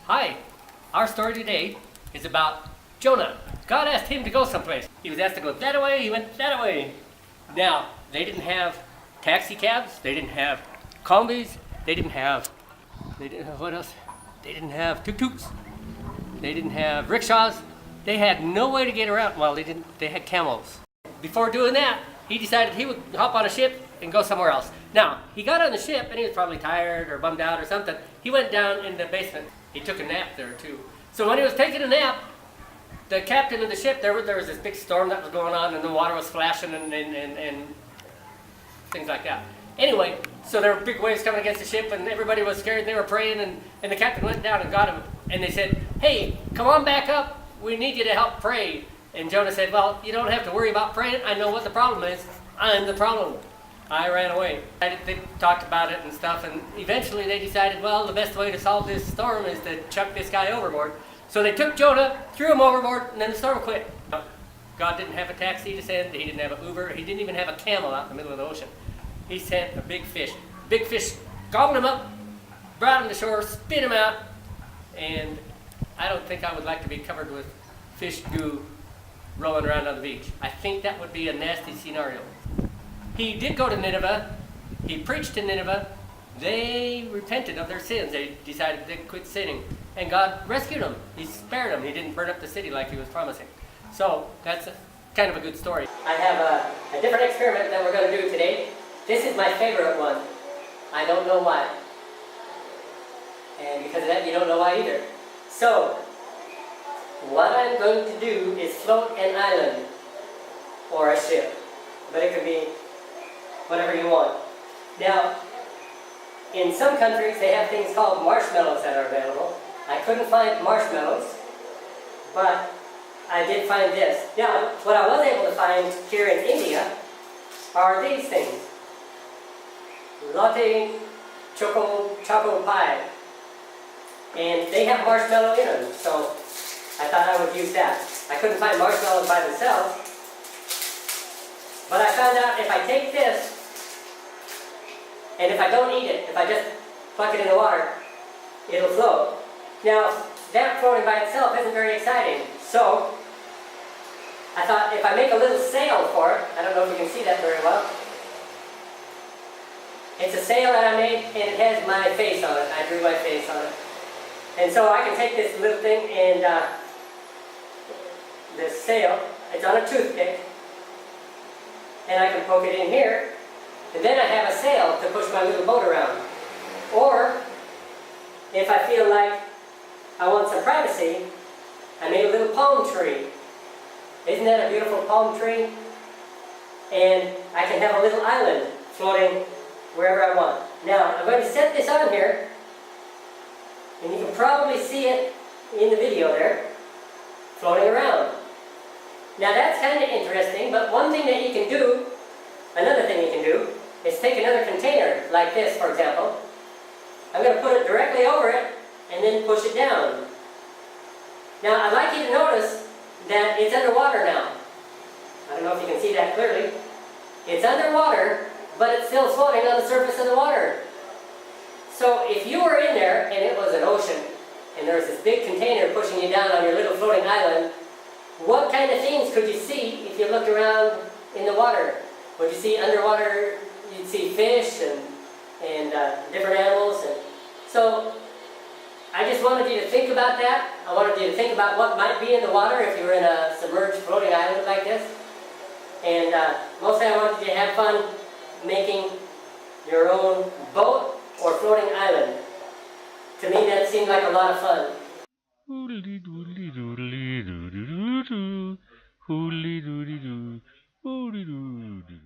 Hi, our story today is about Jonah. God asked him to go someplace. He was asked to go that way, he went that way. Now, they didn't have taxi cabs, they didn't have combis, they didn't have what else? They didn't have tuk-tuks, they didn't have rickshaws. They had no way to get around. Well, they had camels. Before doing that, he decided he would hop on a ship and go somewhere else. Now, he got on the ship and he was probably tired or bummed out or something. He went down in the basement. He took a nap there too. So when he was taking a nap, the captain of the ship, there was this big storm that was going on and the water was flashing and things like that. Anyway, so there were big waves coming against the ship and everybody was scared and they were praying and the captain went down and got him and they said, "Hey, come on back up. We need you to help pray." And Jonah said, "Well, you don't have to worry about praying. I know what the problem is. I'm the problem. I ran away." They talked about it and stuff, and eventually they decided, well, the best way to solve this storm is to chuck this guy overboard. So they took Jonah, threw him overboard, and then the storm quit. God didn't have a taxi to send. He didn't have an Uber. He didn't even have a camel out in the middle of the ocean. He sent a big fish. Big fish gobbled him up, brought him to shore, spit him out, and I don't think I would like to be covered with fish goo rolling around on the beach. I think that would be a nasty scenario. He did go to Nineveh. He preached to Nineveh. They repented of their sins. They decided to quit sinning. And God rescued them. He spared them. He didn't burn up the city like he was promising. So that's kind of a good story. I have a different experiment that we're going to do today. This is my favorite one. I don't know why. And because of that, you don't know why either. So, what I'm going to do is float an island or a ship. But it could be whatever you want. Now, in some countries they have things called marshmallows that are available. I couldn't find marshmallows, but I did find this. Now, what I was able to find here in India are these things. Latte choco pie. And they have marshmallow in them, so I thought I would use that. I couldn't find marshmallows by themselves, but I found out if I take this, and if I don't eat it, if I just plunk it in the water, it'll float. Now, that floating by itself isn't very exciting, so I thought if I make a little sail for it, I don't know if you can see that very well. It's a sail that I made, and it has my face on it. I drew my face on it. And so I can take this little thing and this sail, it's on a toothpick, and I can poke it in here, and then I have a sail to push my little boat around. Or, if I feel like I want some privacy, I made a little palm tree. Isn't that a beautiful palm tree? And I can have a little island floating wherever I want. Now, I'm going to set this on here, and you can probably see it in the video there, floating around. Now that's kind of interesting, but one thing that you can do, another thing you can do, is take another container, like this for example. I'm going to put it directly over it, and then push it down. Now I'd like you to notice that it's underwater now. I don't know if you can see that clearly. It's underwater, but it's still floating on the surface of the water. So if you were in there and it was an ocean and there was this big container pushing you down on your little floating island, what kind of things could you see if you looked around in the water? Would you see underwater, you'd see fish and different animals. And so I just wanted you to think about that. I wanted you to think about what might be in the water if you were in a submerged floating island like this. And mostly I wanted you to have fun making your own boat or floating island. To me that seemed like a lot of fun. Hoodly doodly doodly doodly doo doo. Hoodly doodly doo. Hoodly doodly doo.